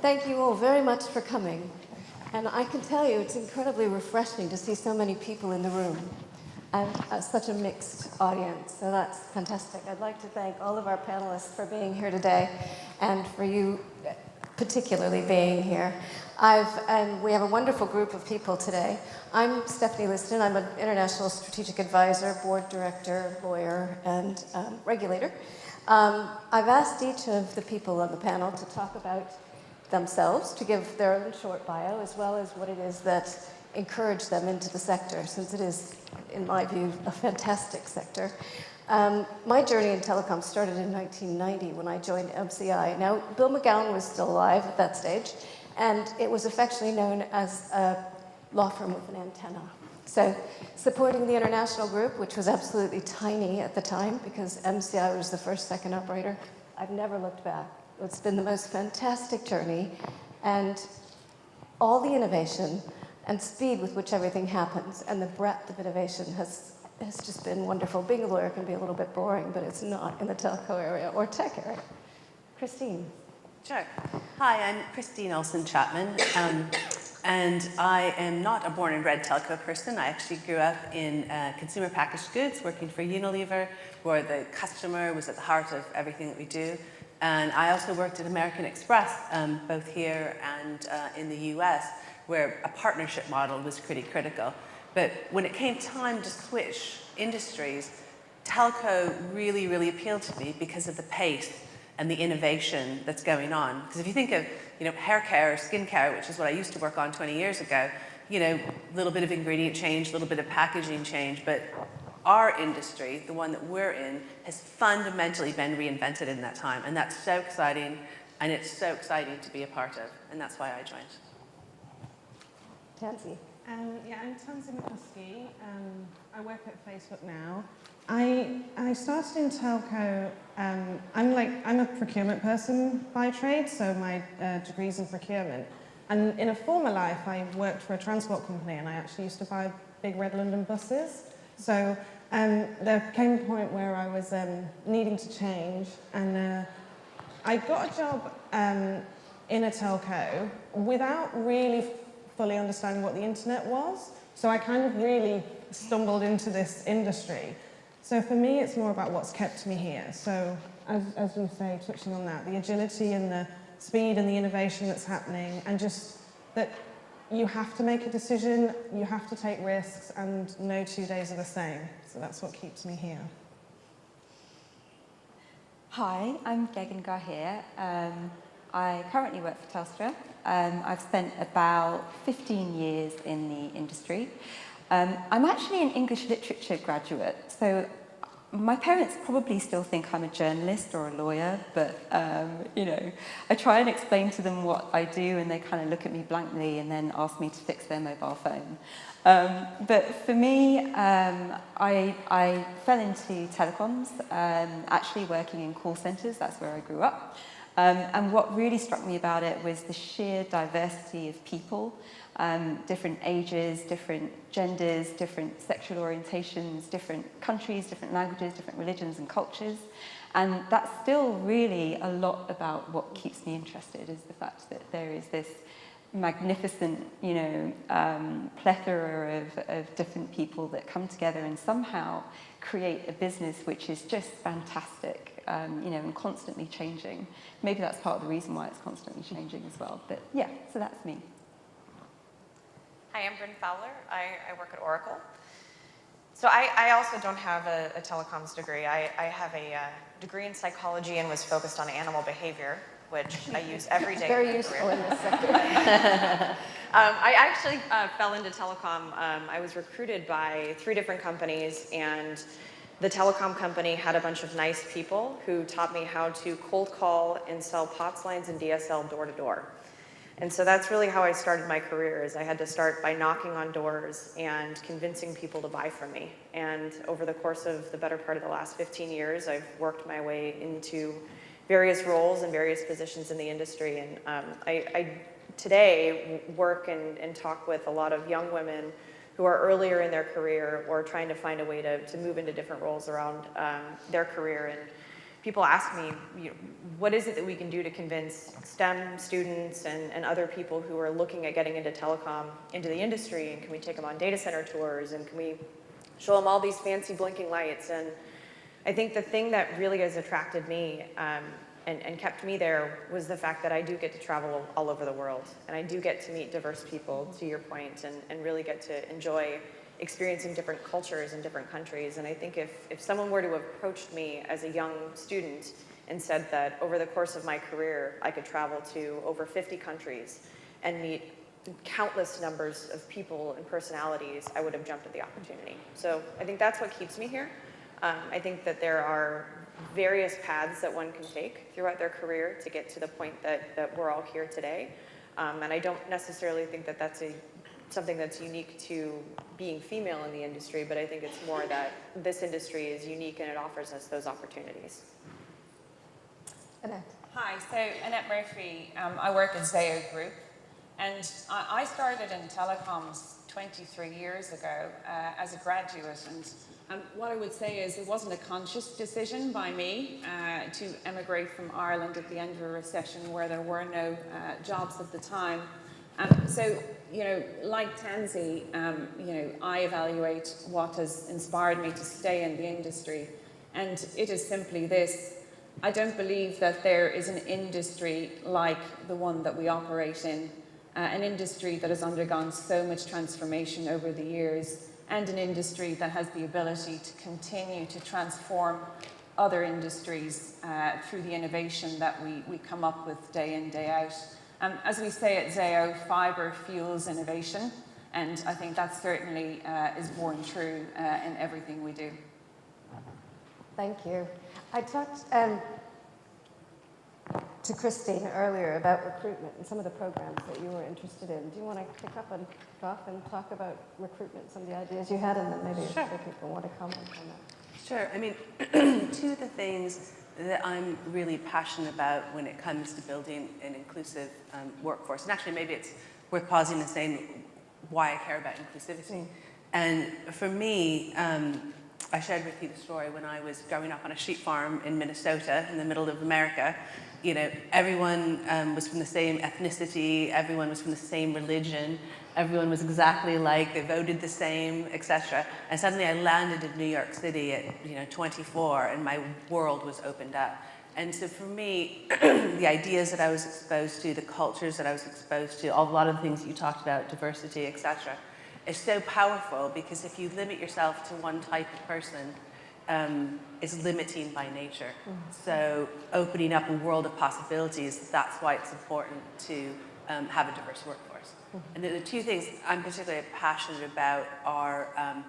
Thank you all very much for coming. And I can tell you it's incredibly refreshing to see so many people in the room and such a mixed audience. So that's fantastic. I'd like to thank all of our panelists for being here today and for you particularly being here. We have a wonderful group of people today. I'm Stephanie Liston. I'm an international strategic advisor, board director, lawyer, and regulator. I've asked each of the people on the panel to talk about themselves, to give their own short bio, as well as what it is that encouraged them into the sector, since it is, in my view, a fantastic sector. My journey in telecoms started in 1990 when I joined MCI. Now, Bill McGowan was still alive at that stage, and it was affectionately known as a law firm with an antenna. So, supporting the international group, which was absolutely tiny at the time, because MCI was the first second operator, I've never looked back. It's been the most fantastic journey, and all the innovation and speed with which everything happens and the breadth of innovation has just been wonderful. Being a lawyer can be a little bit boring, but it's not in the telco area or tech area. Kristine. Sure. Hi, I'm Kristine Olson-Chapman, and I am not a born and bred telco person. I actually grew up in consumer packaged goods, working for Unilever, where the customer was at the heart of everything that we do. And I also worked at American Express, both here and in the US, where a partnership model was pretty critical. But when it came time to switch industries, telco really, really appealed to me because of the pace and the innovation that's going on. Because if you think of, hair care or skin care, which is what I used to work on 20 years ago, a little bit of ingredient change, a little bit of packaging change, but our industry, the one that we're in, has fundamentally been reinvented in that time. And that's so exciting, and it's so exciting to be a part of. And that's why I joined. Tansy. Yeah, I'm Tansy McCluskey. I work at Facebook now. I started in telco. I'm a procurement person by trade, so my degree's in procurement. And in a former life, I worked for a transport company, and I actually used to buy big red London buses. So there came a point where I was needing to change, and I got a job in a telco without really fully understanding what the internet was. So I kind of really stumbled into this industry. So for me, it's more about what's kept me here. So as you say, touching on that, the agility and the speed and the innovation that's happening, and just that you have to make a decision, you have to take risks, and no 2 days are the same. So that's what keeps me here. Hi, I'm Gagun Gahir. I currently work for TELSTRA. I've spent about 15 years in the industry. I'm actually an English literature graduate, so my parents probably still think I'm a journalist or a lawyer, but I try and explain to them what I do, and they kind of look at me blankly and then ask me to fix their mobile phone. But for me, I fell into telecoms, actually working in call centres. That's where I grew up. And what really struck me about it was the sheer diversity of people, different ages, different genders, different sexual orientations, different countries, different languages, different religions and cultures. And that's still really a lot about what keeps me interested, is the fact that there is this magnificent, plethora of different people that come together and somehow create a business which is just fantastic. And constantly changing. Maybe that's part of the reason why it's constantly changing as well. But yeah, so that's me. Hi, I'm Brynn Fowler. I work at Oracle. So I also don't have a telecoms degree. I have a degree in psychology and was focused on animal behavior, which I use every day. Very useful in this sector. I actually fell into telecom. I was recruited by 3 different companies, and the telecom company had a bunch of nice people who taught me how to cold call and sell POTS lines and DSL door to door. And so that's really how I started my career, is I had to start by knocking on doors and convincing people to buy from me. And over the course of the better part of the last 15 years, I've worked my way into various roles and various positions in the industry. And I today work and talk with a lot of young women who are earlier in their career or trying to find a way to move into different roles around their career. And people ask me, what is it that we can do to convince STEM students and other people who are looking at getting into telecom, into the industry, and can we take them on data center tours, and can we show them all these fancy blinking lights? And I think the thing that really has attracted me and kept me there was the fact that I do get to travel all over the world, and I do get to meet diverse people, to your point, and really get to enjoy experiencing different cultures in different countries. And I think if someone were to have approached me as a young student and said that over the course of my career I could travel to over 50 countries and meet countless numbers of people and personalities, I would have jumped at the opportunity. So I think that's what keeps me here. I think that there are various paths that one can take throughout their career to get to the point that we're all here today. And I don't necessarily think that that's something that's unique to being female in the industry, but I think it's more that this industry is unique and it offers us those opportunities. Annette. Hi, so Annette Murphy. I work at Zayo Group, and I started in telecoms 23 years ago as a graduate, and what I would say is it wasn't a conscious decision by me to emigrate from Ireland at the end of a recession where there were no jobs at the time. So, like Tansy, I evaluate what has inspired me to stay in the industry, and it is simply this. I don't believe that there is an industry like the one that we operate in, an industry that has undergone so much transformation over the years, and an industry that has the ability to continue to transform other industries through the innovation that we come up with day in, day out. As we say at Zayo, fibre fuels innovation, and I think that certainly is borne true in everything we do. Thank you. I talked to Kristine earlier about recruitment and some of the programs that you were interested in. Do you want to pick up and off and talk about recruitment, some of the ideas you had, and then maybe if other people want to comment on that? Sure. I mean, two of the things that I'm really passionate about when it comes to building an inclusive workforce, and actually maybe it's worth pausing and saying why I care about inclusivity. And for me, I shared with you the story when I was growing up on a sheep farm in Minnesota in the middle of America. Everyone was from the same ethnicity, everyone was from the same religion, everyone was exactly alike, they voted the same, etc. And suddenly I landed in New York City at 24, and my world was opened up. And so for me, the ideas that I was exposed to, the cultures that I was exposed to, a lot of the things that you talked about, diversity, etc., is so powerful, because if you limit yourself to one type of person, is limiting by nature. So opening up a world of possibilities, that's why it's important to have a diverse workforce. And the two things I'm particularly passionate about are,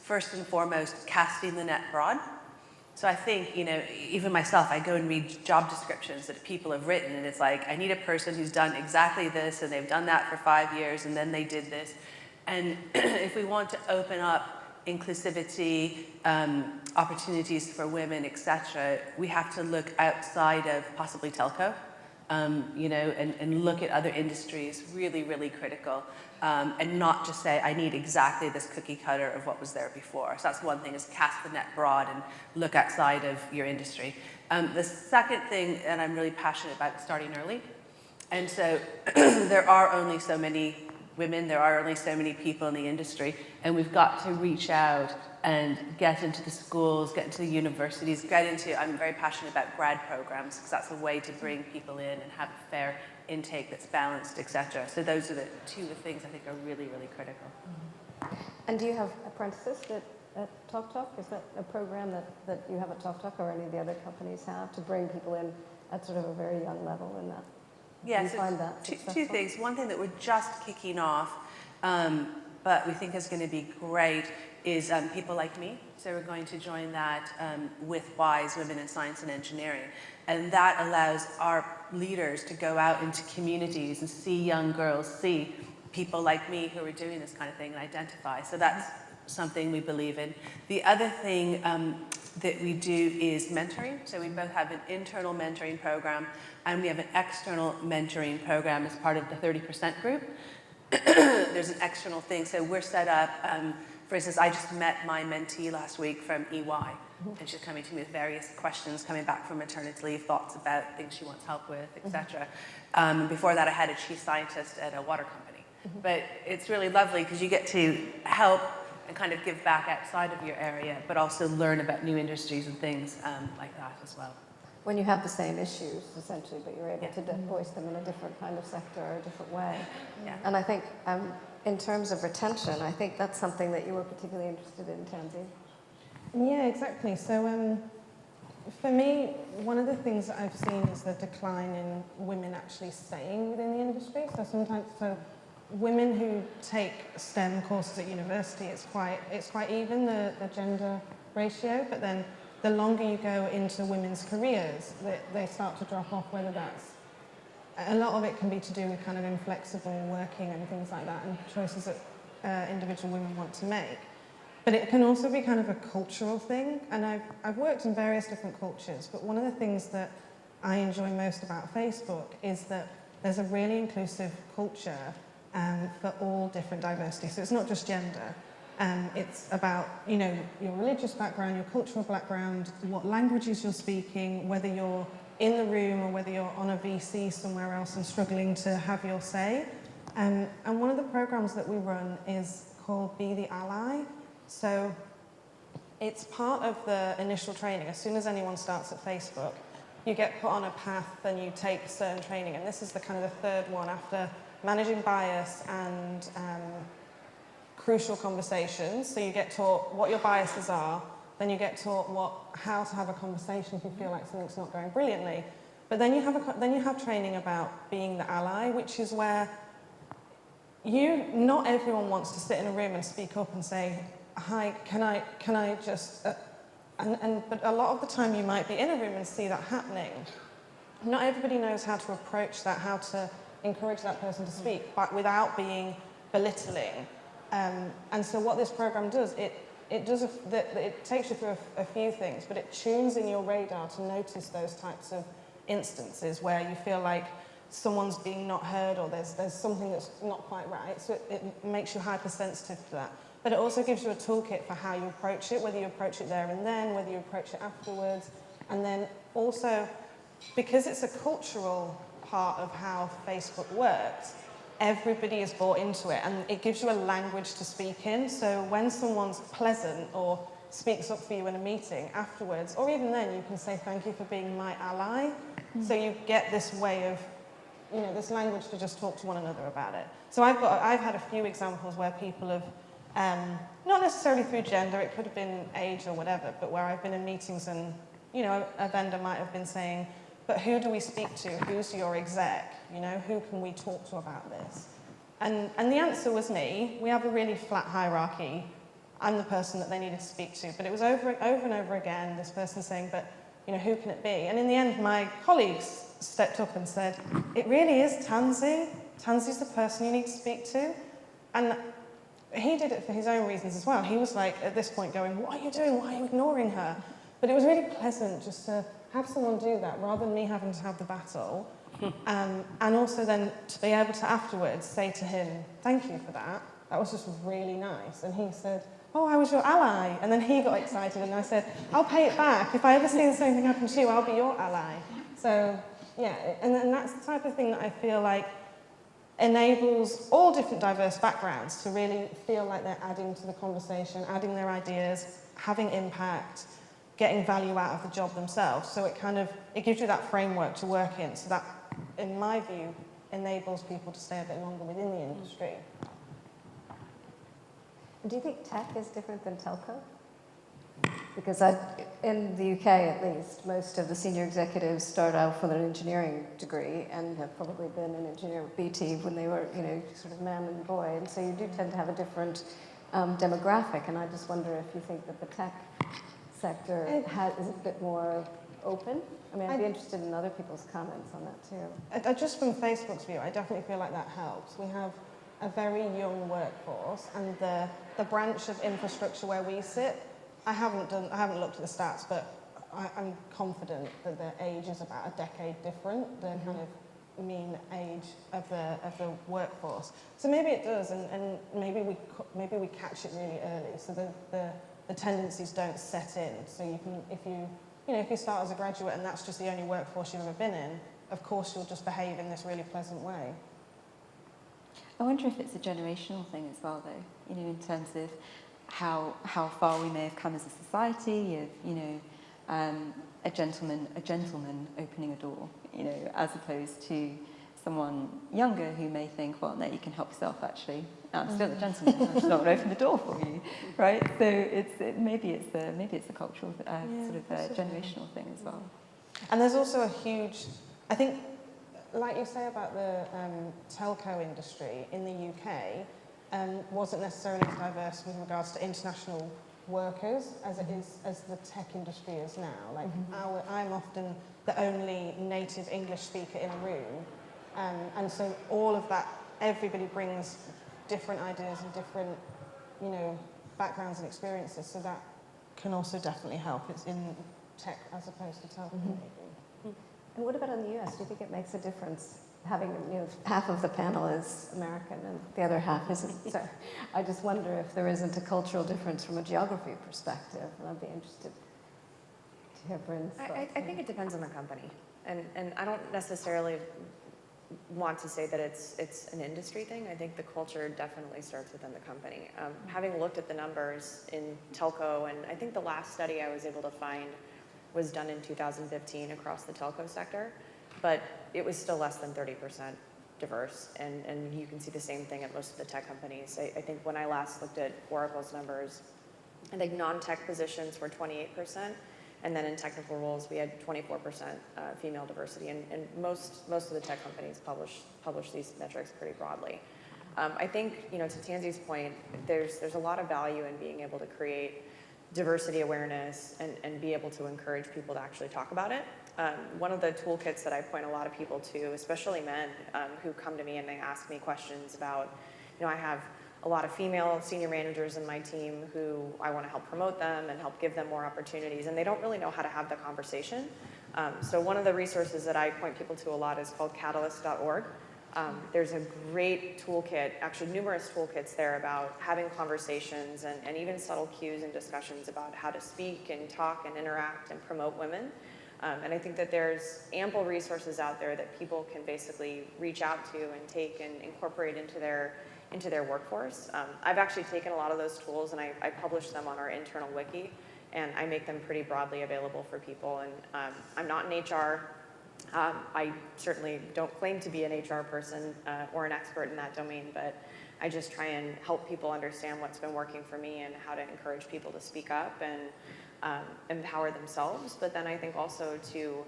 first and foremost, casting the net broad. So I think, even myself, I go and read job descriptions that people have written, and it's like, I need a person who's done exactly this, and they've done that for 5 years, and then they did this. And if we want to open up inclusivity, opportunities for women, etc., we have to look outside of possibly telco, and look at other industries, really, really critical, and not just say, I need exactly this cookie cutter of what was there before. So that's one thing, is cast the net broad and look outside of your industry. The second thing that I'm really passionate about is starting early. And so there are only so many women, there are only so many people in the industry, and we've got to reach out and get into the schools, get into the universities, I'm very passionate about grad programs, because that's a way to bring people in and have a fair intake that's balanced, etc. So those are the two of the things I think are really, really critical. And do you have apprentices at TALKTALK? Is that a program that you have at TALKTALK, or any of the other companies have, to bring people in at sort of a very young level in that? Yes, do you find that two things. One thing that we're just kicking off, but we think is going to be great, is people like me. So we're going to join that with WISE, Women in Science and Engineering. And that allows our leaders to go out into communities and see young girls, see people like me who are doing this kind of thing, and identify. So that's something we believe in. The other thing that we do is mentoring. So we both have an internal mentoring program, and we have an external mentoring program as part of the 30% group. There's an external thing. So we're set up for instance, I just met my mentee last week from EY, and she's coming to me with various questions coming back from maternity leave, thoughts about things she wants help with, etc. Before that, I had a chief scientist at a water company. But it's really lovely because you get to help and kind of give back outside of your area, but also learn about new industries and things like that as well. When you have the same issues, essentially, but you're able to voice them in a different kind of sector or a different way. Yeah. And I think in terms of retention, I think that's something that you were particularly interested in, Tansy. Yeah, exactly. So for me, one of the things that I've seen is the decline in women actually staying within the industry. So women who take STEM courses at university, it's quite even, the gender ratio, but then the longer you go into women's careers, they start to drop off, whether that's, a lot of it can be to do with kind of inflexible working and things like that, and choices that individual women want to make. But it can also be kind of a cultural thing, and I've worked in various different cultures, but one of the things that I enjoy most about Facebook is that there's a really inclusive culture for all different diversity. So it's not just gender. It's about, you know, your religious background, your cultural background, what languages you're speaking, whether you're in the room or whether you're on a VC somewhere else and struggling to have your say. And one of the programs that we run is called Be the Ally. So it's part of the initial training. As soon as anyone starts at Facebook, you get put on a path and you take certain training. And this is the kind of the third one after managing bias and crucial conversations. So you get taught what your biases are, then you get taught how to have a conversation if you feel like something's not going brilliantly. But then you have training about being the ally, which is where not everyone wants to sit in a room and speak up and say, hi, can I just, but a lot of the time you might be in a room and see that happening. Not everybody knows how to approach that, how to encourage that person to speak, but without being belittling. And so what this program does, it takes you through a few things, but it tunes in your radar to notice those types of instances where you feel like someone's being not heard or there's something that's not quite right. So it makes you hypersensitive to that. But it also gives you a toolkit for how you approach it, whether you approach it there and then, whether you approach it afterwards. And then also, because it's a cultural part of how Facebook works, everybody is bought into it, and it gives you a language to speak in. So when someone's pleasant or speaks up for you in a meeting afterwards, or even then, you can say thank you for being my ally. So you get this way of, you know, this language to just talk to one another about it. So I've had a few examples where people have, not necessarily through gender, it could have been age or whatever, but where I've been in meetings and, you know, a vendor might have been saying, but who do we speak to? Who's your exec? You know, who can we talk to about this? And the answer was me. We have a really flat hierarchy. I'm the person that they needed to speak to. But it was over and over again, this person saying, but, you know, who can it be? And in the end, my colleagues stepped up and said, it really is Tansy. Tansy's the person you need to speak to. And he did it for his own reasons as well. He was like, at this point, going, what are you doing? Why are you ignoring her? But it was really pleasant just to have someone do that rather than me having to have the battle. And also then to be able to afterwards say to him, thank you for that. That was just really nice. And he said, oh, I was your ally. And then he got excited and I said, I'll pay it back. If I ever see the same thing happen to you, I'll be your ally. So, yeah, and that's the type of thing that I feel like enables all different diverse backgrounds to really feel like they're adding to the conversation, adding their ideas, having impact, getting value out of the job themselves. So it gives you that framework to work in. So that, in my view, enables people to stay a bit longer within the industry. Do you think tech is different than telco? Because in the UK, at least, most of the senior executives start out with an engineering degree and have probably been an engineer with BT when they were, you know, sort of man and boy. And so you do tend to have a different demographic. And I just wonder if you think that the tech sector is a bit more open. I mean, I'd be interested in other people's comments on that too. Just from Facebook's view, I definitely feel like that helps. We have a very young workforce, and the branch of infrastructure where we sit, I haven't looked at the stats, but I'm confident that their age is about a decade different. The kind of mean age of the workforce. So maybe it does, and maybe we catch it really early, so the tendencies don't set in. So you can, if you start as a graduate and that's just the only workforce you've ever been in, of course you'll just behave in this really pleasant way. I wonder if it's a generational thing as well, though, in terms of how far we may have come as a society, of, a gentleman opening a door, as opposed to someone younger who may think, well, no, you can help yourself, actually. I'm still a gentleman, I'm just not going to open the door for you, right? So maybe it's a cultural, sort of generational thing as well. And there's also a huge, I think, like you say about the telco industry in the UK, wasn't necessarily as diverse with regards to international workers as it is as the tech industry is now. Like I'm often the only native English speaker in a room, and so all of that, everybody brings different ideas and different, backgrounds and experiences. So that can also definitely help. It's in tech as opposed to telco. Maybe. And what about in the US? Do you think it makes a difference having, half of the panel is American and the other half isn't? So I just wonder if there isn't a cultural difference from a geography perspective. And I'd be interested to hear Brynn's thoughts. I think it depends on the company. And I don't necessarily want to say that it's an industry thing. I think the culture definitely starts within the company. Having looked at the numbers in telco, and I think the last study I was able to find was done in 2015 across the telco sector, but it was still less than 30% diverse, and you can see the same thing at most of the tech companies. I think when I last looked at Oracle's numbers, I think non-tech positions were 28%, and then in technical roles we had 24% female diversity, and most of the tech companies publish these metrics pretty broadly. I think, to Tansi's point, there's a lot of value in being able to create diversity awareness and be able to encourage people to actually talk about it. One of the toolkits that I point a lot of people to, especially men who come to me and they ask me questions about, I have a lot of female senior managers in my team who I want to help promote them and help give them more opportunities, and they don't really know how to have the conversation. So one of the resources that I point people to a lot is called catalyst.org. There's a great toolkit, actually numerous toolkits there about having conversations and even subtle cues and discussions about how to speak and talk and interact and promote women. And I think that there's ample resources out there that people can basically reach out to and take and incorporate into their workforce. I've actually taken a lot of those tools and I publish them on our internal wiki, and I make them pretty broadly available for people. And I'm not in HR. I certainly don't claim to be an HR person or an expert in that domain, but I just try and help people understand what's been working for me and how to encourage people to speak up and empower themselves. But then I think also to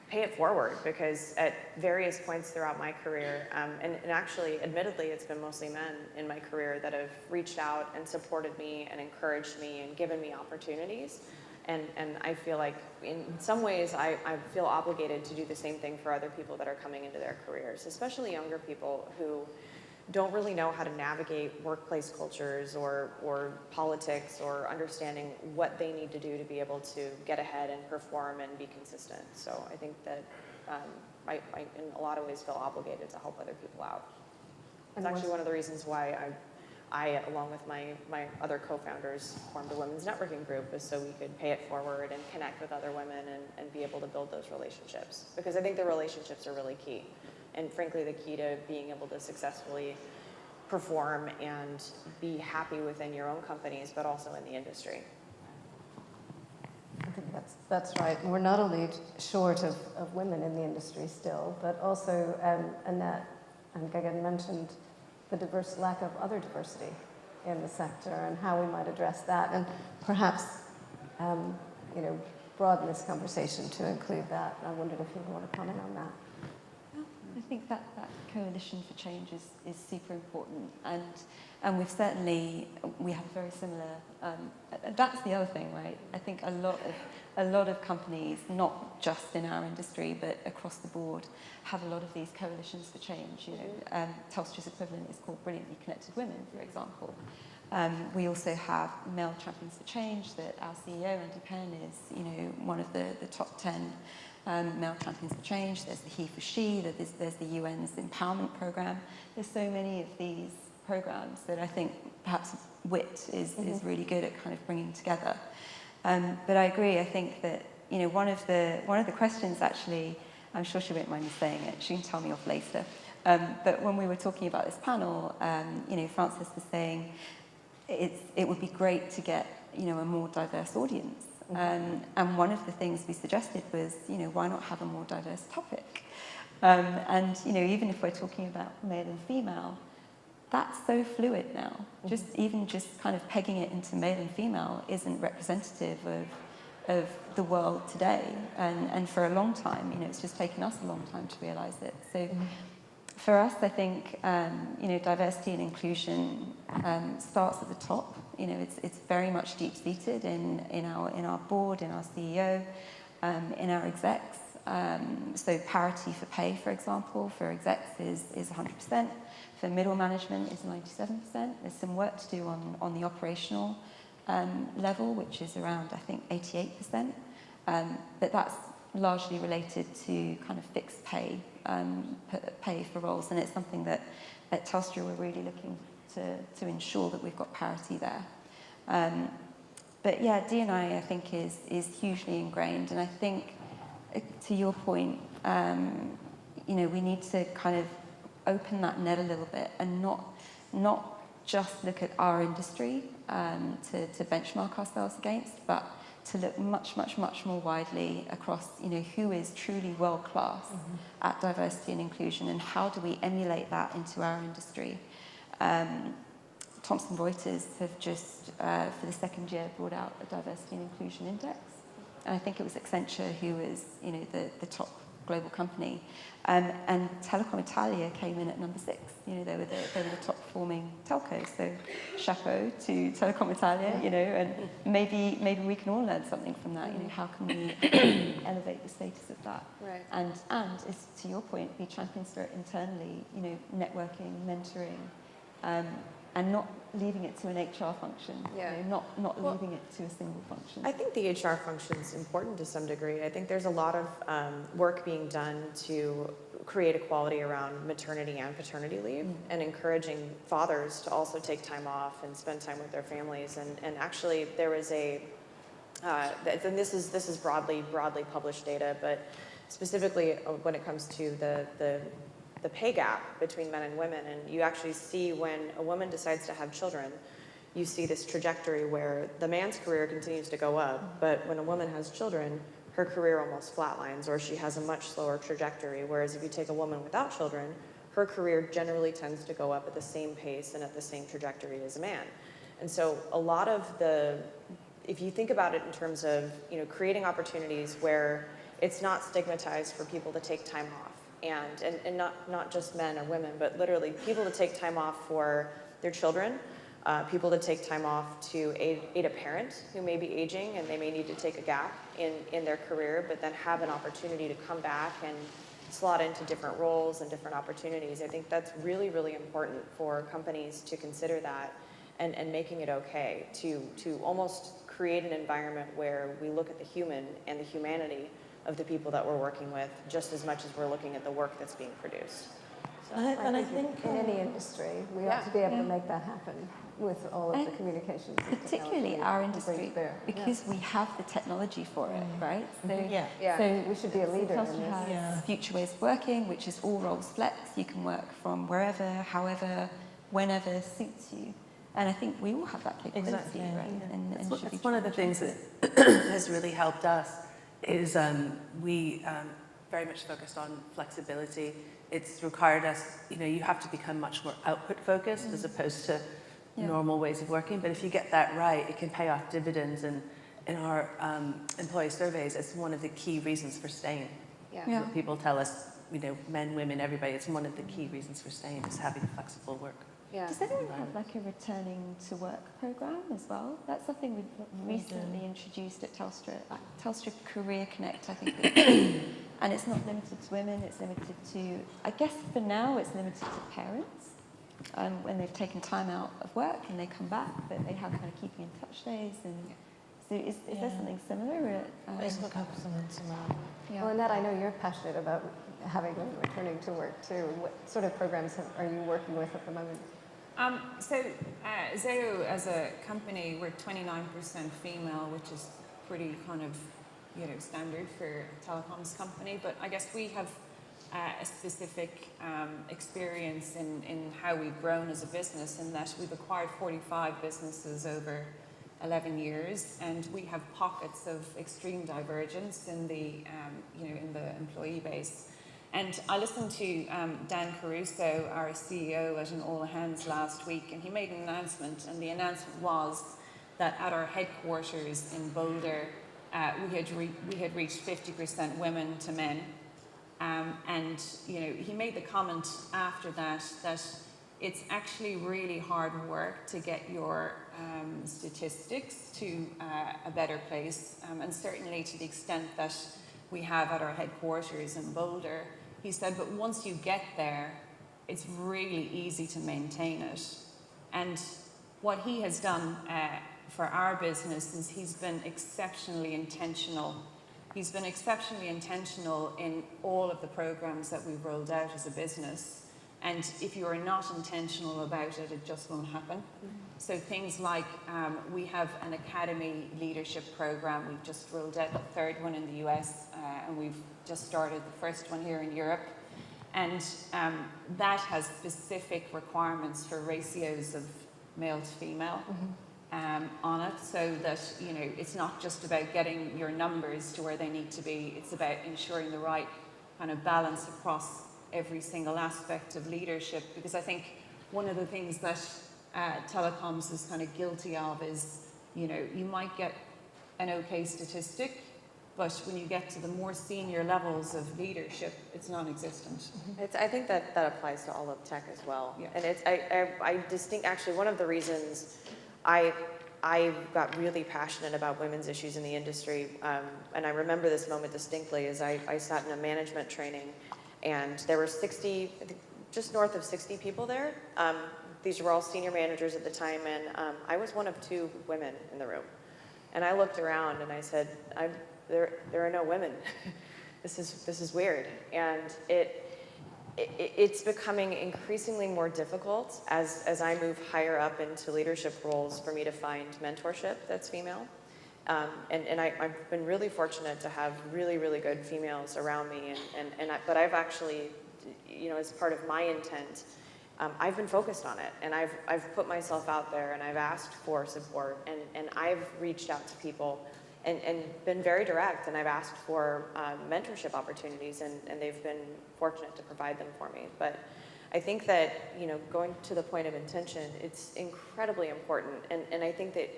pay it forward, because at various points throughout my career, and actually, admittedly, it's been mostly men in my career that have reached out and supported me and encouraged me and given me opportunities. And I feel like in some ways I feel obligated to do the same thing for other people that are coming into their careers, especially younger people who don't really know how to navigate workplace cultures or politics or understanding what they need to do to be able to get ahead and perform and be consistent. So I think that I in a lot of ways feel obligated to help other people out. It's actually one of the reasons why I, along with my other co-founders, formed a women's networking group, is so we could pay it forward and connect with other women and be able to build those relationships. Because I think the relationships are really key. And frankly, the key to being able to successfully perform and be happy within your own companies, but also in the industry. I think that's right. And we're not only short of women in the industry still, but also Annette and Gagun mentioned the lack of other diversity in the sector and how we might address that, and perhaps broaden this conversation to include that. I wondered if you want to comment on that. I think that coalition for change is super important, and we have a very similar. That's the other thing, right? I think a lot of companies, not just in our industry but across the board, have a lot of these coalitions for change. Telstra's equivalent is called Brilliantly Connected Women, for example. We also have male champions for change that our CEO Andy Penn is, one of the top 10 Male Champions for Change, there's the He for She, there's the UN's empowerment program. There's so many of these programs that I think perhaps WIT is really good at kind of bringing together. But I agree, I think that, you know, one of the questions actually, I'm sure she won't mind me saying it, she can tell me off later, but when we were talking about this panel, you know, Frances was saying it would be great to get, you know, a more diverse audience. And one of the things we suggested was, you know, why not have a more diverse topic? And, you know, even if we're talking about male and female, that's so fluid now. Even just kind of pegging it into male and female isn't representative of the world today. And for a long time, you know, it's just taken us a long time to realise it. So for us, I think, you know, diversity and inclusion starts at the top. You know, it's very much deep-seated in our board, in our CEO, in our execs. So parity for pay, for example, for execs is 100%. For middle management is 97%. There's some work to do on the operational level, which is around, I think, 88%. But that's largely related to kind of fixed pay for roles, and it's something that at Telstra we're really looking to ensure that we've got parity there. But yeah, D&I think is hugely ingrained, and I think to your point, you know, we need to kind of open that net a little bit and not just look at our industry to benchmark ourselves against, but to look much more widely across, you know, who is truly world-class at diversity and inclusion, and how do we emulate that into our industry. Thomson Reuters have just, for the second year, brought out a diversity and inclusion index. And I think it was Accenture who was, you know, the top global company. And Telecom Italia came in at number 6. You know, they were the top performing telco. So chapeau to Telecom Italia, you know, and maybe we can all learn something from that. You know, how can we elevate the status of that? Right. And is, to your point, be champions for it internally, you know, networking, mentoring, and not leaving it to an HR function, Yeah. you know, not leaving it to a single function. I think the HR function is important to some degree. I think there's a lot of work being done to create equality around maternity and paternity leave, and encouraging fathers to also take time off and spend time with their families. And actually, there was a, and this is broadly published data, but specifically when it comes to the pay gap between men and women, and you actually see when a woman decides to have children, you see this trajectory where the man's career continues to go up, but when a woman has children, her career almost flatlines, or she has a much slower trajectory, whereas if you take a woman without children, her career generally tends to go up at the same pace and at the same trajectory as a man. And so a lot of if you think about it in terms of, you know, creating opportunities where it's not stigmatized for people to take time off, and not just men or women, but literally people to take time off for their children, people to take time off to aid a parent who may be aging and they may need to take a gap in their career, but then have an opportunity to come back and slot into different roles and different opportunities. I think that's really, really important for companies to consider that, and making it okay to almost create an environment where we look at the human and the humanity of the people that we're working with, just as much as we're looking at the work that's being produced. So. And I think in any industry, we ought to be able to make that happen with all of the communications. Particularly our industry, because we have the technology for it, right? So, so we should be a leader in Telstra this. has future ways of working, which is all roles flex. You can work from wherever, however, whenever suits you. And I think we all have that capability, right? And It's one of the things that has really helped us is we very much focused on flexibility. It's required us, you know, you have to become much more output focused as opposed to normal ways of working. But if you get that right, it can pay off dividends. And in our employee surveys, it's one of the key reasons for staying. Yeah. People tell us, you know, men, women, everybody, it's one of the key reasons for staying is having flexible work. Yeah. Does anyone have like a returning to work program as well? That's something we've recently introduced at Telstra. Telstra Career Connect, I think. And it's not limited to women, it's limited to, I guess for now, it's limited to parents when they've taken time out of work and they come back, but they have kind of keeping in touch days. And So is there something similar? Facebook has something similar. Yeah. Well, Annette, I know you're passionate about having women returning to work too. What sort of programs are you working with at the moment? Zayo as a company, we're 29% female, which is pretty kind of, standard for a telecoms company. But I guess we have a specific experience in how we've grown as a business, in that we've acquired 45 businesses over 11 years, and we have pockets of extreme divergence in the in the employee base. And I listened to Dan Caruso, our CEO, at an all hands last week, and he made an announcement, and the announcement was that at our headquarters in Boulder, we had reached 50% women to men. And he made the comment after that it's actually really hard work to get your statistics to a better place, and certainly to the extent that we have at our headquarters in Boulder. He said, but once you get there, it's really easy to maintain it. And what he has done for our business is he's been exceptionally intentional. He's been exceptionally intentional in all of the programs that we've rolled out as a business. And if you are not intentional about it, it just won't happen. Mm-hmm. So things like we have an academy leadership program. We've just rolled out the third one in the US, and we've just started the first one here in Europe. And that has specific requirements for ratios of male to female. Mm-hmm. On it, so that it's not just about getting your numbers to where they need to be. It's about ensuring the right kind of balance across every single aspect of leadership, because I think one of the things that telecoms is kind of guilty of is, you might get an okay statistic, but when you get to the more senior levels of leadership, it's non-existent. Mm-hmm. I think that applies to all of tech as well. Yeah. And actually one of the reasons I got really passionate about women's issues in the industry, and I remember this moment distinctly, is I sat in a management training, and there were 60, I think just north of 60 people there. These were all senior managers at the time, and I was one of 2 women in the room. And I looked around and I said, there are no women. This is weird. And it's becoming increasingly more difficult as I move higher up into leadership roles for me to find mentorship that's female. And I've been really fortunate to have really, really good females around me. But I've actually, as part of my intent, I've been focused on it. And I've put myself out there, and I've asked for support. And I've reached out to people and been very direct. And I've asked for mentorship opportunities, and they've been fortunate to provide them for me. But I think that, going to the point of intention, it's incredibly important. And I think that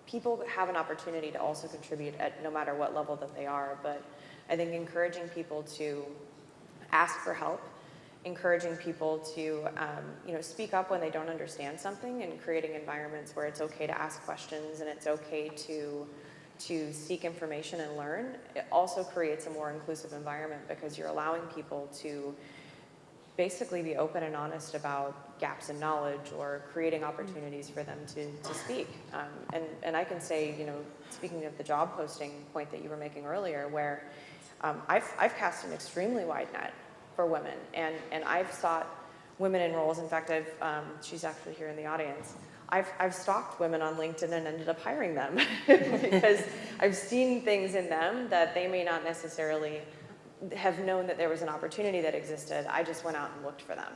people have an opportunity to also contribute at no matter what level that they are, but I think encouraging people to ask for help, encouraging people to speak up when they don't understand something, and creating environments where it's okay to ask questions and it's okay to seek information and learn. It also creates a more inclusive environment, because you're allowing people to basically be open and honest about gaps in knowledge, or creating opportunities for them to speak. And I can say, speaking of the job posting point that you were making earlier, where I've cast an extremely wide net for women, and I've sought women in roles. In fact, she's actually here in the audience. I've stalked women on LinkedIn and ended up hiring them because I've seen things in them that they may not necessarily have known that there was an opportunity that existed. I just went out and looked for them.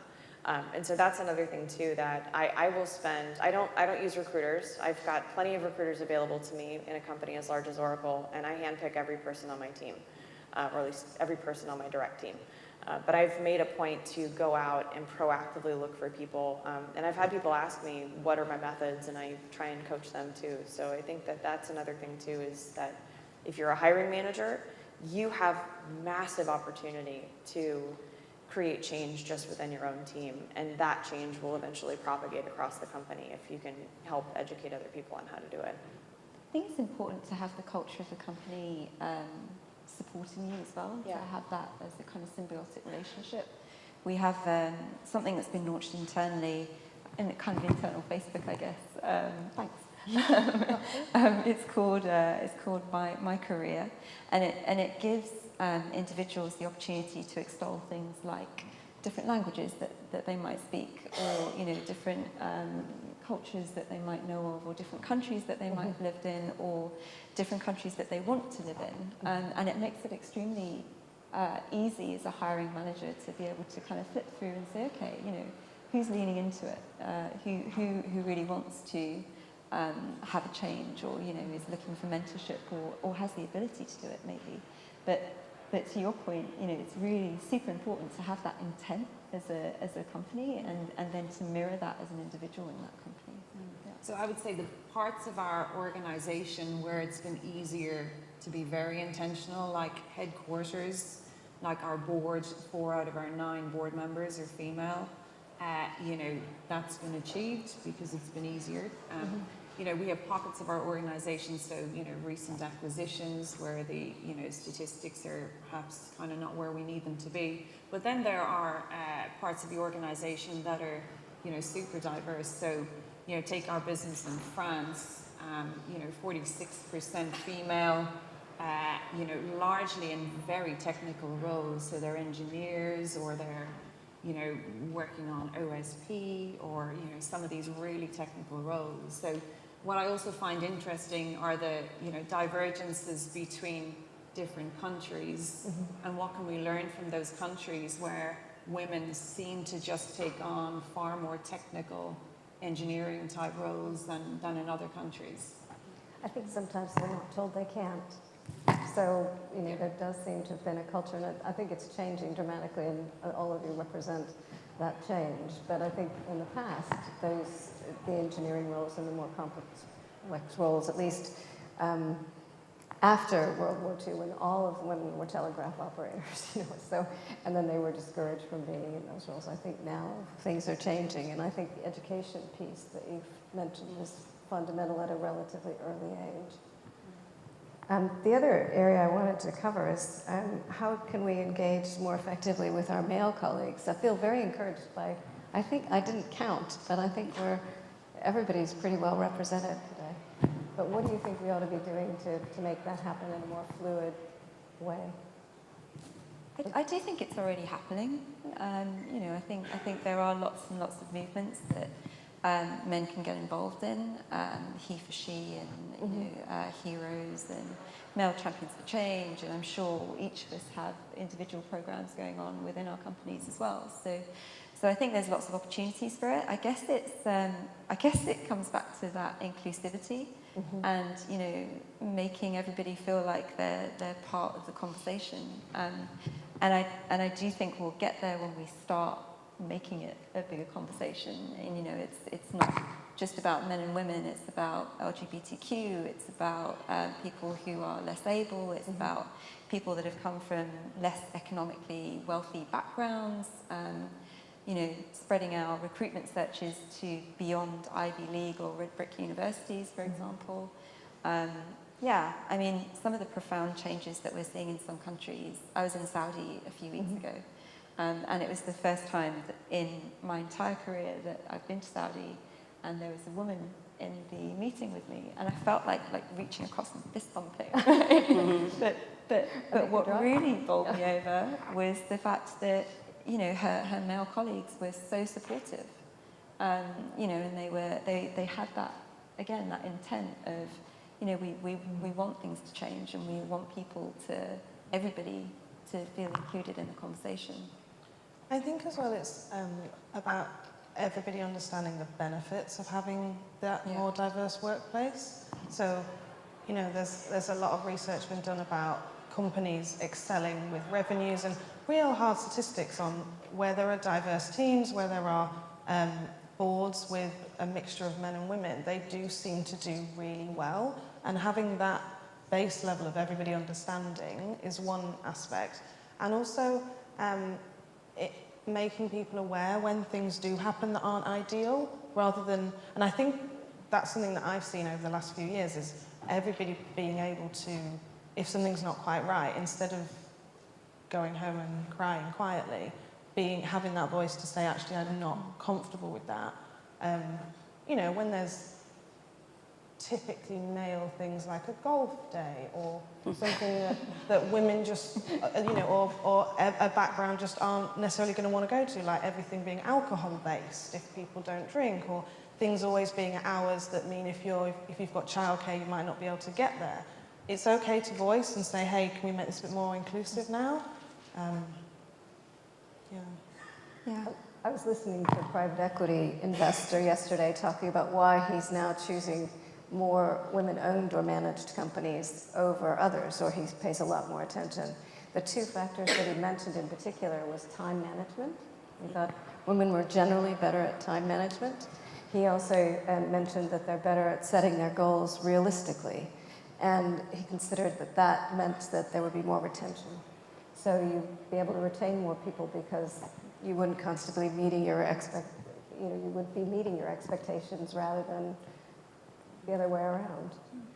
And so that's another thing too, that I will spend, I don't use recruiters. I've got plenty of recruiters available to me in a company as large as Oracle, and I handpick every person on my team, or at least every person on my direct team. But I've made a point to go out and proactively look for people. And I've had people ask me, what are my methods? And I try and coach them too. So I think that that's another thing too, is that if you're a hiring manager, you have massive opportunity to create change just within your own team. And that change will eventually propagate across the company if you can help educate other people on how to do it. I think it's important to have the culture of the company supporting you as well, Yeah. to have that as a kind of symbiotic relationship. We have something that's been launched internally, in kind of internal Facebook, I guess. Thanks. It's called My Career, and it gives individuals the opportunity to extol things like different languages that they might speak, or different cultures that they might know of, or different countries that they might have lived in, or different countries that they want to live in, and it makes it extremely easy as a hiring manager to be able to kind of flip through and say, okay, who's leaning into it, who really wants to have a change, or is looking for mentorship, or has the ability to do it maybe. But to your point, it's really super important to have that intent as a company, and then to mirror that as an individual in that company. Yeah. So I would say the parts of our organisation where it's been easier to be very intentional, like headquarters, like our board, 4 out of our 9 board members are female. That's been achieved because it's been easier. We have pockets of our organisation, so recent acquisitions where the statistics are perhaps kind of not where we need them to be. But then there are parts of the organisation that are super diverse. So take our business in France. 46% female. Largely in very technical roles. So they're engineers, or they're working on OSP, or some of these really technical roles. So what I also find interesting are the divergences between different countries, and what can we learn from those countries where women seem to just take on far more technical engineering type roles than in other countries. I think sometimes they're not told they can't. So, there does seem to have been a culture, and I think it's changing dramatically, and all of you represent that change. But I think in the past, the engineering roles and the more complex roles, at least after World War II, when all of women were telegraph operators, and then they were discouraged from being in those roles. I think now things are changing, and I think the education piece that you've mentioned is fundamental at a relatively early age. The other area I wanted to cover is how can we engage more effectively with our male colleagues? I feel very encouraged by, I think, I didn't count, but I think everybody's pretty well represented today. But what do you think we ought to be doing to make that happen in a more fluid way? I do think it's already happening. I think there are lots and lots of movements that men can get involved in, he for she, and heroes, and male champions for change, and I'm sure each of us have individual programs going on within our companies as well. So I think there's lots of opportunities for it. I guess it comes back to that inclusivity, and making everybody feel like they're part of the conversation. And I do think we'll get there when we start making it a bigger conversation. And it's not just about men and women, it's about LGBTQ, it's about people who are less able, it's about people that have come from less economically wealthy backgrounds, spreading our recruitment searches to beyond Ivy League or red brick universities, for example. Some of the profound changes that we're seeing in some countries. I was in Saudi a few weeks ago, and it was the first time that in my entire career that I've been to Saudi, and there was a woman in the meeting with me, and I felt like reaching across and fist bumping. But what really bowled me over was the fact that her male colleagues were so supportive, and they had that, again, that intent of we want things to change, and we want everybody to feel included in the conversation. I think as well it's about everybody understanding the benefits of having that more diverse workplace. So, there's a lot of research been done about companies excelling with revenues and real hard statistics on where there are diverse teams, where there are boards with a mixture of men and women. They do seem to do really well, and having that base level of everybody understanding is one aspect. And also making people aware when things do happen that aren't ideal, rather than, and I think that's something that I've seen over the last few years, is everybody being able to, if something's not quite right, instead of going home and crying quietly, having that voice to say, actually, I'm not comfortable with that. When there's typically male things like a golf day or something that women just, or a background just aren't necessarily going to want to go to, like everything being alcohol-based if people don't drink, or things always being at hours that mean if you've got childcare, you might not be able to get there. It's okay to voice and say, hey, can we make this a bit more inclusive now? Yeah. I was listening to a private equity investor yesterday talking about why he's now choosing more women-owned or managed companies over others, or he pays a lot more attention. The two factors that he mentioned in particular was time management. He thought women were generally better at time management. He also mentioned that they're better at setting their goals realistically. And he considered that that meant that there would be more retention. So you'd be able to retain more people because you wouldn't constantly meeting your you would be meeting your expectations rather than the other way around.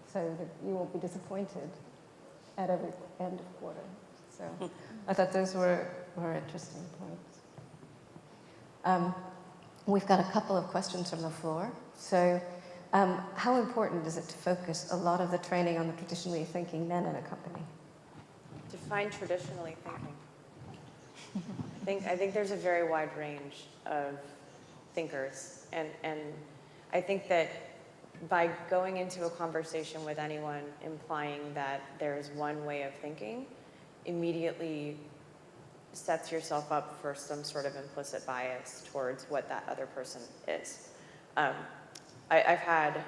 So that you won't be disappointed at every end of quarter. So I thought those were interesting points. We've got a couple of questions from the floor. So how important is it to focus a lot of the training on the traditionally thinking men in a company? Define traditionally thinking. I think there's a very wide range of thinkers, and I think that by going into a conversation with anyone implying that there's one way of thinking immediately sets yourself up for some sort of implicit bias towards what that other person is. I've had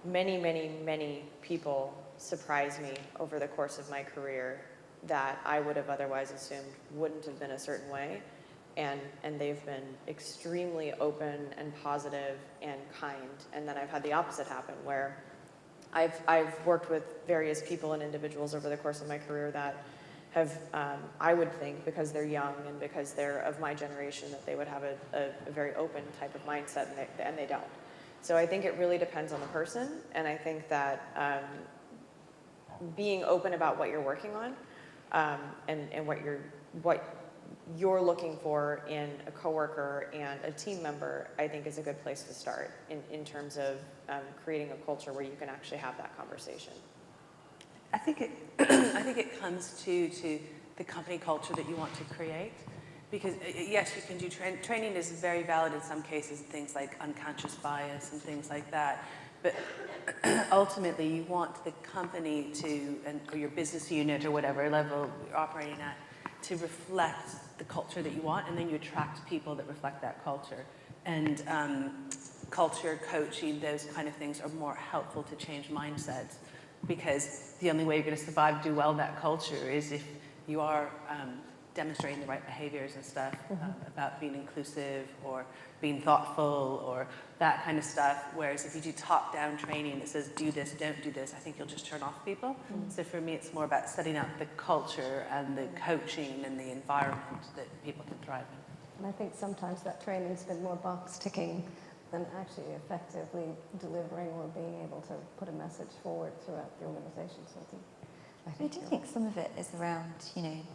many people surprise me over the course of my career that I would have otherwise assumed wouldn't have been a certain way, and they've been extremely open and positive and kind. And then I've had the opposite happen, where I've worked with various people and individuals over the course of my career that have, I would think, because they're young and because they're of my generation, that they would have a very open type of mindset, and they don't. So I think it really depends on the person, and I think that being open about what you're working on and what you're looking for in a coworker and a team member, I think is a good place to start in terms of creating a culture where you can actually have that conversation. I think it comes to the company culture that you want to create. Because yes, you can do training is very valid in some cases, things like unconscious bias and things like that. But ultimately, you want the company or your business unit or whatever level you're operating at to reflect the culture that you want, and then you attract people that reflect that culture. And culture, coaching, those kind of things are more helpful to change mindsets, because the only way you're going to survive, do well in that culture is if you are demonstrating the right behaviors and stuff about being inclusive or being thoughtful or that kind of stuff. Whereas if you do top-down training that says do this, don't do this, I think you'll just turn off people. So for me, it's more about setting up the culture and the coaching and the environment that people can thrive in. And I think sometimes that training's been more box ticking than actually effectively delivering or being able to put a message forward throughout the organization. So I do think some of it is around,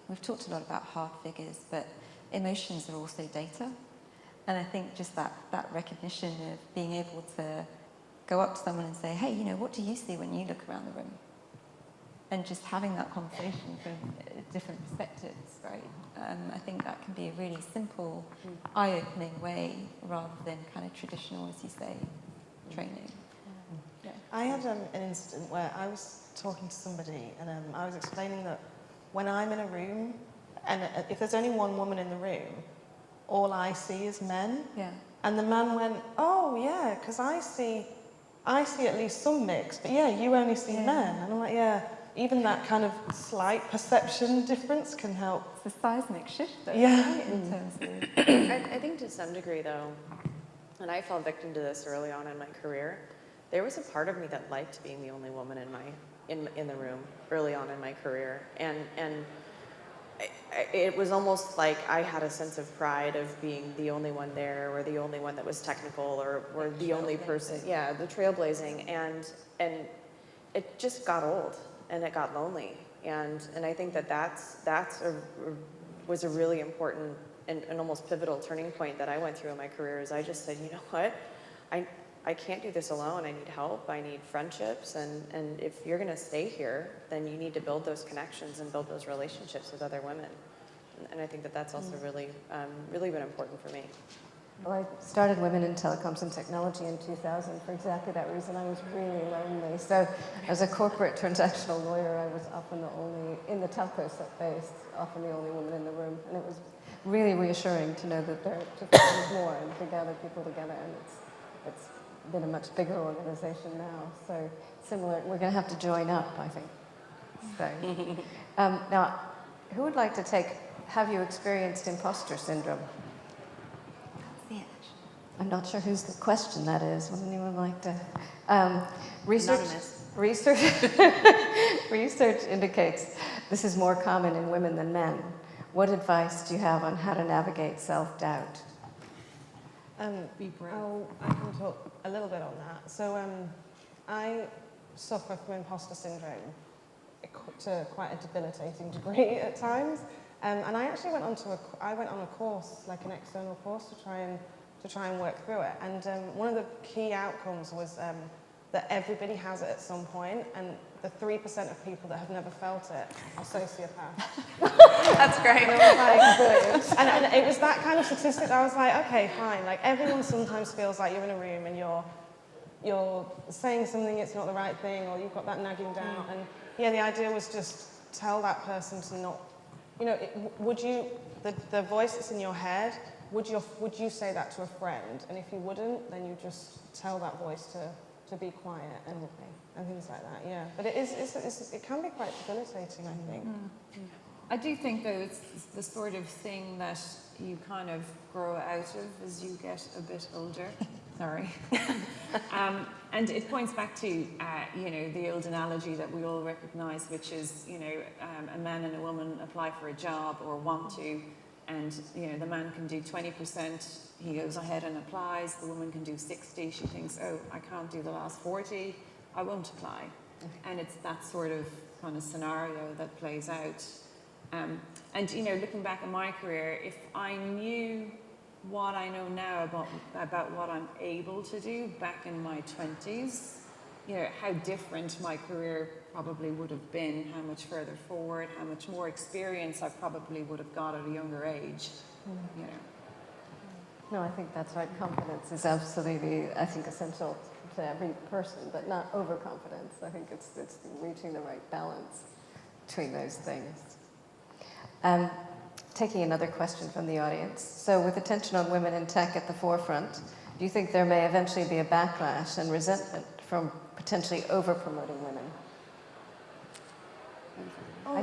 we've talked a lot about hard figures, but emotions are also data. And I think just that recognition of being able to go up to someone and say, hey, what do you see when you look around the room? And just having that conversation from different perspectives, right? I think that can be a really simple, eye-opening way rather than kind of traditional, as you say, training. Yeah. I had an incident where I was talking to somebody and I was explaining that when I'm in a room and if there's only one woman in the room, all I see is men. Yeah. And the man went, oh yeah, because I see at least some mix, but yeah, you only see men. And I'm like, yeah, even that kind of slight perception difference can help. It's a seismic shift, though, Yeah. right, in terms of... I think to some degree, though, and I fell victim to this early on in my career, there was a part of me that liked being the only woman in the room early on in my career, and it was almost like I had a sense of pride of being the only one there, or the only one that was technical, or the only person, the trailblazing, and it just got old and it got lonely, and I think that was a really important and almost pivotal turning point that I went through in my career. Is I just said, you know what, I can't do this alone. I need help. I need friendships. And if you're going to stay here, then you need to build those connections and build those relationships with other women. And I think that that's also really, really been important for me. Well, I started Women in Telecoms and Technology in 2000 for exactly that reason. I was really lonely. So as a corporate transactional lawyer, I was often the only, in the telco space, often the only woman in the room. And it was really reassuring to know that there was more and to gather people together. And it's been a much bigger organization now. So similar, we're going to have to join up, I think. So, now, who would like to have you experienced imposter syndrome? I'm not sure whose the question that is. Would anyone like to? Research indicates this is more common in women than men. What advice do you have on how to navigate self-doubt? Be brave. I can talk a little bit on that. So I suffer from imposter syndrome to quite a debilitating degree at times. And I actually went on a course, like an external course, to try and work through it. And one of the key outcomes was that everybody has it at some point, and the 3% of people that have never felt it are sociopaths. That's great. And it was that kind of statistic that I was like, okay, fine. Like, everyone sometimes feels like you're in a room and you're saying something, it's not the right thing, or you've got that nagging doubt. And yeah, the idea was just tell that person to not, the voice that's in your head, would you say that to a friend? And if you wouldn't, then you just tell that voice to be quiet and things like that. Yeah, but it can be quite debilitating, I think. I do think, though, it's the sort of thing that you kind of grow out of as you get a bit older. Sorry. And it points back to, the old analogy that we all recognise, which is, a man and a woman apply for a job or want to, and, the man can do 20%, he goes ahead and applies, the woman can do 60, she thinks, oh, I can't do the last 40, I won't apply. And it's that sort of kind of scenario that plays out. And, looking back at my career, if I knew what I know now about what I'm able to do back in my 20s, how different my career probably would have been, how much further forward, how much more experience I probably would have got at a younger age, No, I think that's right. Confidence is absolutely, essential to every person, but not overconfidence. I think it's reaching the right balance between those things. Taking another question from the audience. So with attention on women in tech at the forefront, do you think there may eventually be a backlash and resentment from potentially over-promoting women? I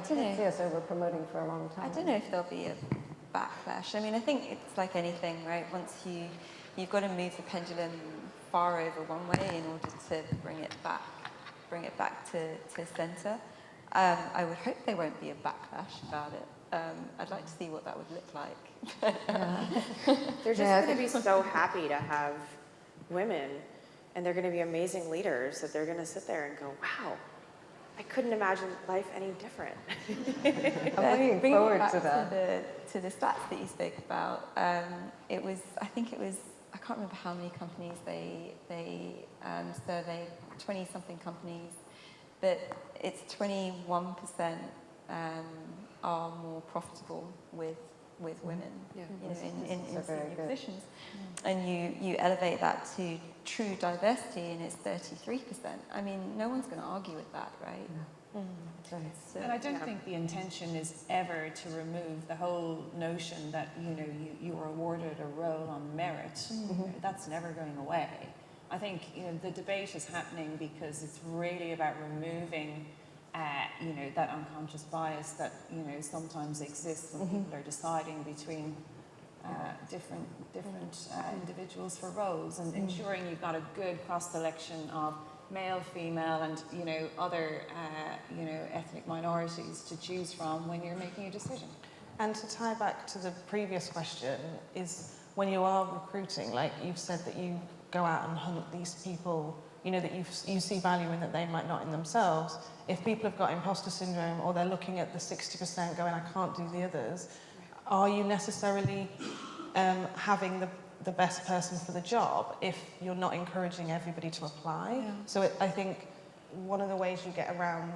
didn't see us over-promoting for a long time. I don't know if there'll be a backlash. I mean, I think it's like anything, right? Once you've got to move the pendulum far over one way in order to bring it back to centre. I would hope there won't be a backlash about it. I'd like to see what that would look like. They're just going to be so happy to have women, and they're going to be amazing leaders that they're going to sit there and go, wow, I couldn't imagine life any different. I'm looking forward to that. To the stats that you spoke about, I can't remember how many companies they surveyed, 20-something companies, but it's 21% are more profitable with women in senior positions. And you elevate that to true diversity and it's 33%. I mean, no one's going to argue with that, right? And I don't think the intention is ever to remove the whole notion that, you are awarded a role on merit. That's never going away. I think, the debate is happening because it's really about removing that unconscious bias that, sometimes exists when people are deciding between different individuals for roles, and ensuring you've got a good cross-selection of male, female, and, other, ethnic minorities to choose from when you're making a decision. And to tie back to the previous question, is when you are recruiting, like you've said that you go out and hunt these people, that you see value in that they might not in themselves. If people have got imposter syndrome or they're looking at the 60% going, I can't do the others, are you necessarily having the best person for the job if you're not encouraging everybody to apply. Yeah. So I think one of the ways you get around,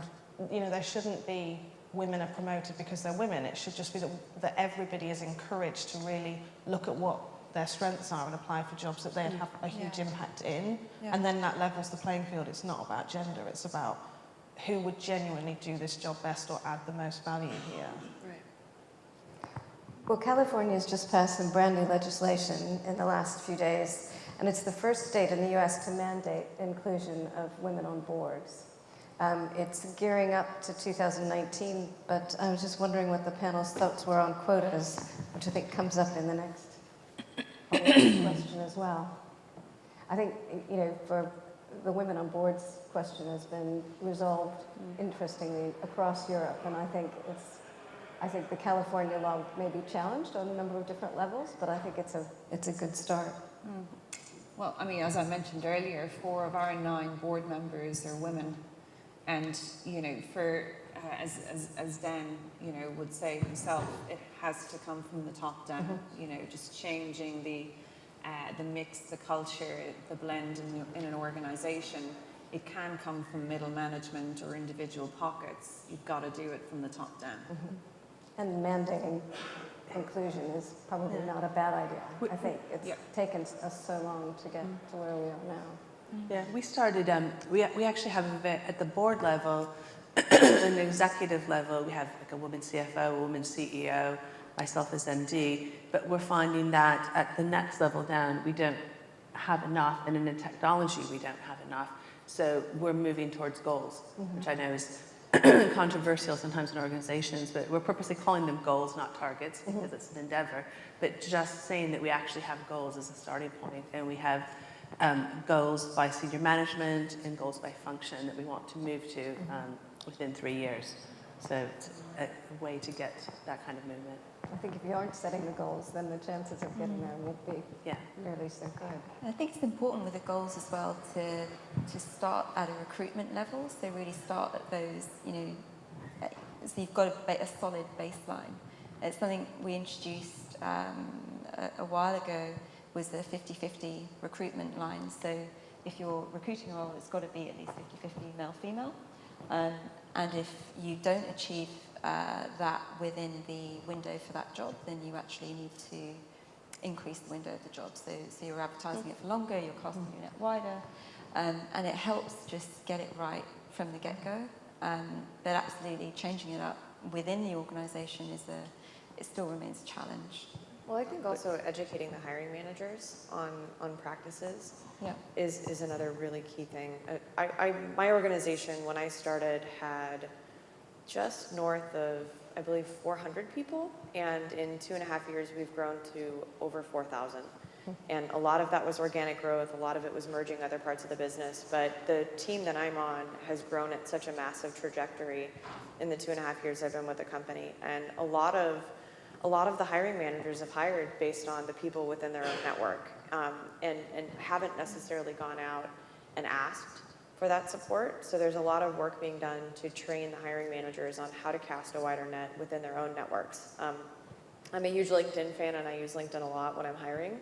there shouldn't be women are promoted because they're women. It should just be that everybody is encouraged to really look at what their strengths are and apply for jobs that they'd have a huge impact in. Yeah. And then that levels the playing field. It's not about gender, it's about who would genuinely do this job best or add the most value here. Well, California has just passed some brand new legislation in the last few days, and it's the first state in the US to mandate inclusion of women on boards. It's gearing up to 2019, but I was just wondering what the panel's thoughts were on quotas, which I think comes up in the next question as well. I think, for the women on boards question has been resolved, interestingly, across Europe, and I think the California law may be challenged on a number of different levels, but I think it's a good start. Well, I mean, as I mentioned earlier, 4 of our 9 board members are women. And, for, as Dan, would say himself, it has to come from the top down, just changing the mix, the culture, the blend in an organization. It can come from middle management or individual pockets. You've got to do it from the top down. And mandating inclusion is probably not a bad idea. I think it's taken us so long to get to where we are now. Yeah, we started, we actually have at the board level, an executive level, we have like a woman CFO, a woman CEO, myself as MD, but we're finding that at the next level down, we don't have enough, and in the technology, we don't have enough. So we're moving towards goals, which I know is controversial sometimes in organizations, but we're purposely calling them goals, not targets, because it's an endeavor. But just saying that we actually have goals is a starting point, and we have goals by senior management and goals by function that we want to move to within 3 years. So it's a way to get that kind of movement. I think if you aren't setting the goals, then the chances of getting there won't be nearly so good. I think it's important with the goals as well to start at a recruitment level. So really start at those, so you've got a solid baseline. It's something we introduced a while ago, was the 50-50 recruitment line. So if you're recruiting a role, it's got to be at least 50-50 male-female. And if you don't achieve that within the window for that job, then you actually need to increase the window of the job. So you're advertising it for longer, you're casting your net wider, and it helps just get it right from the get-go. But absolutely changing it up within the organisation it still remains a challenge. Well, I think also educating the hiring managers on practices is another really key thing. My organization, when I started, had just north of, I believe, 400 people, and in 2.5 years, we've grown to over 4,000. And a lot of that was organic growth, a lot of it was merging other parts of the business, but the team that I'm on has grown at such a massive trajectory in the 2.5 years I've been with the company, and a lot of the hiring managers have hired based on the people within their own network, and haven't necessarily gone out and asked for that support. So there's a lot of work being done to train the hiring managers on how to cast a wider net within their own networks. I'm a huge LinkedIn fan, and I use LinkedIn a lot when I'm hiring.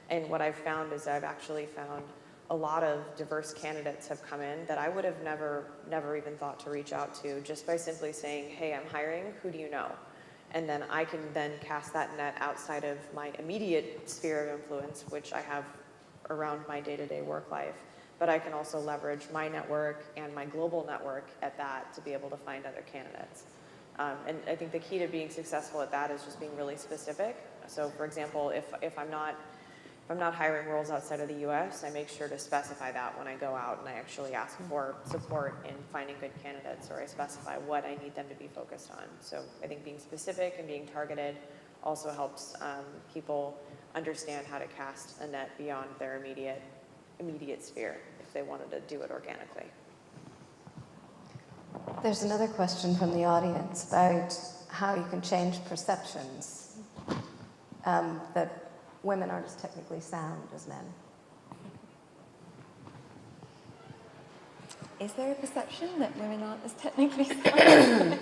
And what I've found is I've actually found a lot of diverse candidates have come in that I would have never even thought to reach out to, just by simply saying, hey, I'm hiring, who do you know? And then I can then cast that net outside of my immediate sphere of influence, which I have around my day-to-day work life. But I can also leverage my network and my global network at that to be able to find other candidates. And I think the key to being successful at that is just being really specific. So for example, if I'm not hiring roles outside of the US, I make sure to specify that when I go out and I actually ask for support in finding good candidates, or I specify what I need them to be focused on. So I think being specific and being targeted also helps people understand how to cast a net beyond their immediate sphere if they wanted to do it organically. There's another question from the audience about how you can change perceptions that women aren't as technically sound as men. Is there a perception that women aren't as technically sound?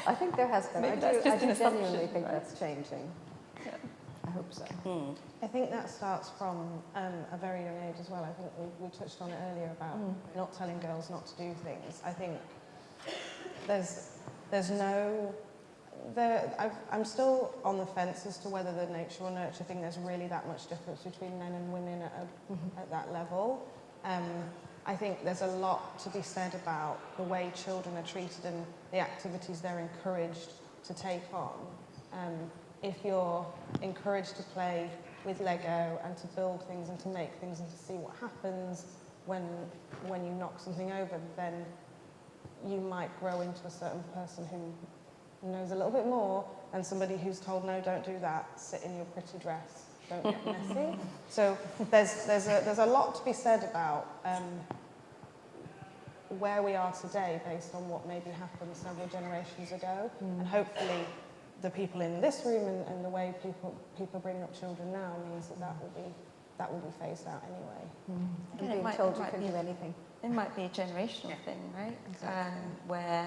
I think there has been. Maybe I that's do just an genuinely assumption, think right? that's changing. Yeah. I hope so. I think that starts from a very young age as well. I think we touched on it earlier about not telling girls not to do things. I think there's no... I'm still on the fence as to whether the nature or nurture thing, there's really that much difference between men and women at that level. I think there's a lot to be said about the way children are treated and the activities they're encouraged to take on. If you're encouraged to play with Lego and to build things and to make things and to see what happens when you knock something over, then you might grow into a certain person who knows a little bit more than somebody who's told, no, don't do that, sit in your pretty dress, don't get messy. So there's a lot to be said about where we are today based on what maybe happened several generations ago. And hopefully the people in this room and the way people bring up children now means that will be phased out anyway. And being told you can do anything. It might be a generational thing, right? Exactly. Where,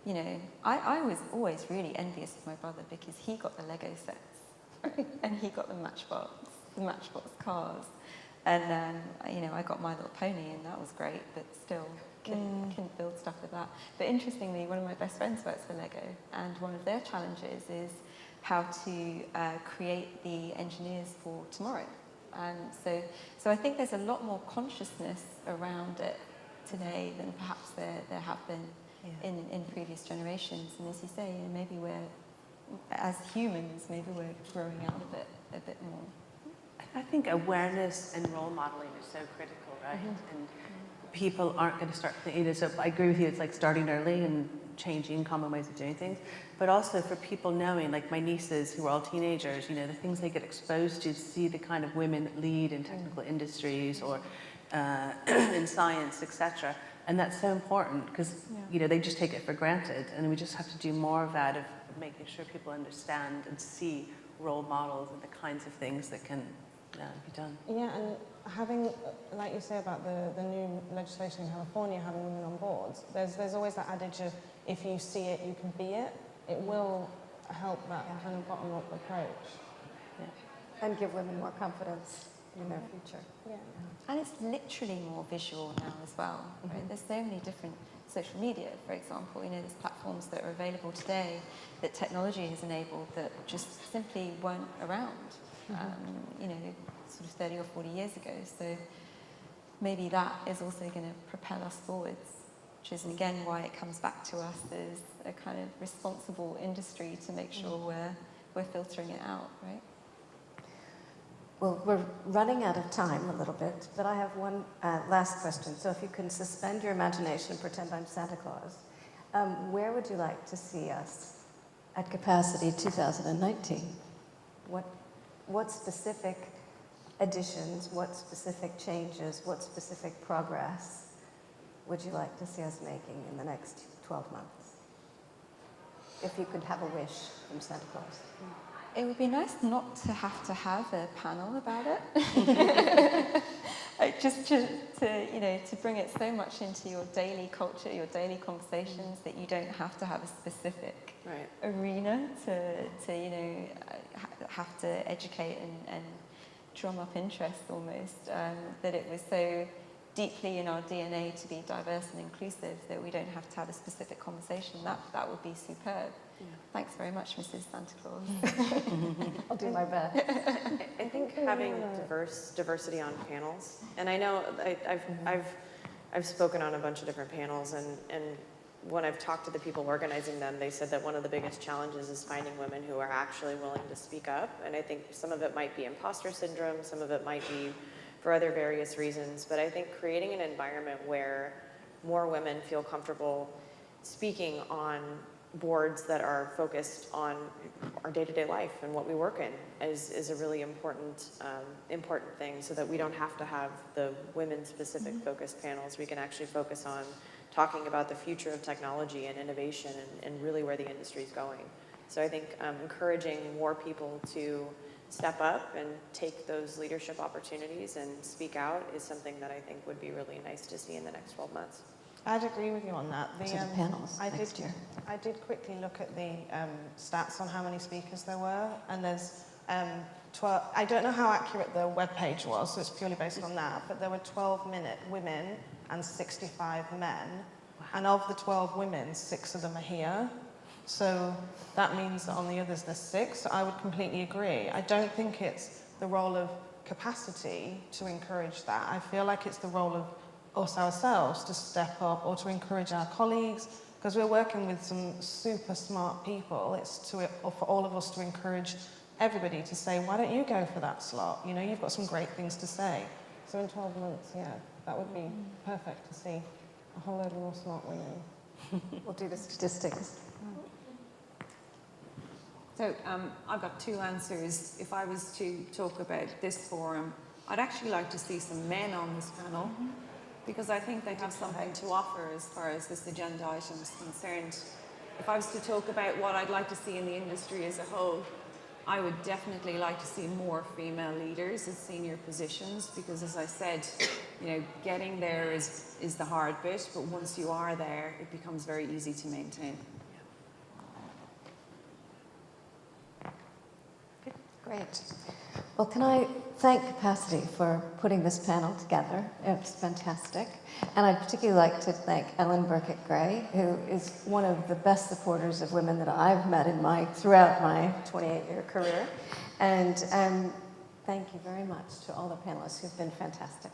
you know, I was always really envious of my brother because he got the Lego sets and he got the Matchbox cars. And, you know, I got My Little Pony and that was great, but still couldn't build stuff with that. But interestingly, one of my best friends works for Lego, and one of their challenges is how to create the engineers for tomorrow. And so I think there's a lot more consciousness around it today than perhaps there have been in previous generations. And as you say, you know, maybe as humans, maybe we're growing out of it a bit more. I think awareness and role modeling is so critical, right? And people aren't going to start thinking, so I agree with you, it's like starting early and changing common ways of doing things, but also for people knowing, like my nieces who are all teenagers, you know, the things they get exposed to see the kind of women that lead in technical industries or in science, etc. And that's so important because, you know, they just take it for granted, and we just have to do more of that, of making sure people understand and see role models and the kinds of things that can be done. Yeah, and having, like you say about the new legislation in California, having women on boards, there's always that adage of if you see it, you can be it. It will help that kind of bottom-up approach. And give women more confidence in their future. Yeah. And it's literally more visual now as well, right? There's so many different social media, for example, you know, there's platforms that are available today that technology has enabled that just simply weren't around, you know, sort of 30 or 40 years ago. So maybe that is also going to propel us forwards, which is again why it comes back to us as a kind of responsible industry to make sure we're filtering it out, right? Well, we're running out of time a little bit, but I have one last question. So if you can suspend your imagination and pretend I'm Santa Claus, where would you like to see us at Capacity 2019? What specific additions, what specific changes, what specific progress would you like to see us making in the next 12 months? If you could have a wish from Santa Claus. It would be nice not to have a panel about it. Just to you know, to bring it so much into your daily culture, your daily conversations, that you don't have to have a specific arena to you know, have to educate and drum up interest almost. That it was so deeply in our DNA to be diverse and inclusive that we don't have to have a specific conversation. That would be superb. Thanks very much, Mrs. Santa Claus. I'll do my best. I think having diversity on panels, and I know I've spoken on a bunch of different panels, and when I've talked to the people organizing them, they said that one of the biggest challenges is finding women who are actually willing to speak up. And I think some of it might be imposter syndrome, some of it might be for other various reasons, but I think creating an environment where more women feel comfortable speaking on boards that are focused on our day-to-day life and what we work in is a really important thing, so that we don't have to have the women-specific focused panels. We can actually focus on talking about the future of technology and innovation and really where the industry is going. So I think encouraging more people to step up and take those leadership opportunities and speak out is something that I think would be really nice to see in the next 12 months. I'd agree with you on that. The panels next year. I did quickly look at the stats on how many speakers there were, and there's 12, I don't know how accurate the webpage was, so it's purely based on that, but there were 12 women and 65 men. And of the 12 women, 6 of them are here. So that means that on the others there's 6. So I would completely agree. I don't think it's the role of capacity to encourage that. I feel like it's the role of us ourselves to step up or to encourage our colleagues, because we're working with some super smart people. It's for all of us to encourage everybody to say, why don't you go for that slot? You know, you've got some great things to say. So in 12 months, yeah, that would be perfect to see a whole load of more smart women. We'll do the statistics. So I've got 2 answers. If I was to talk about this forum, I'd actually like to see some men on this panel, because I think they have something to offer as far as this agenda item is concerned. If I was to talk about what I'd like to see in the industry as a whole, I would definitely like to see more female leaders at senior positions, because as I said, you know, getting there is the hard bit, but once you are there, it becomes very easy to maintain. Great. Well, can I thank Capacity for putting this panel together? It's fantastic. And I'd particularly like to thank Ellen Burkett-Gray, who is one of the best supporters of women that I've met throughout my 28-year career. And thank you very much to all the panelists who've been fantastic.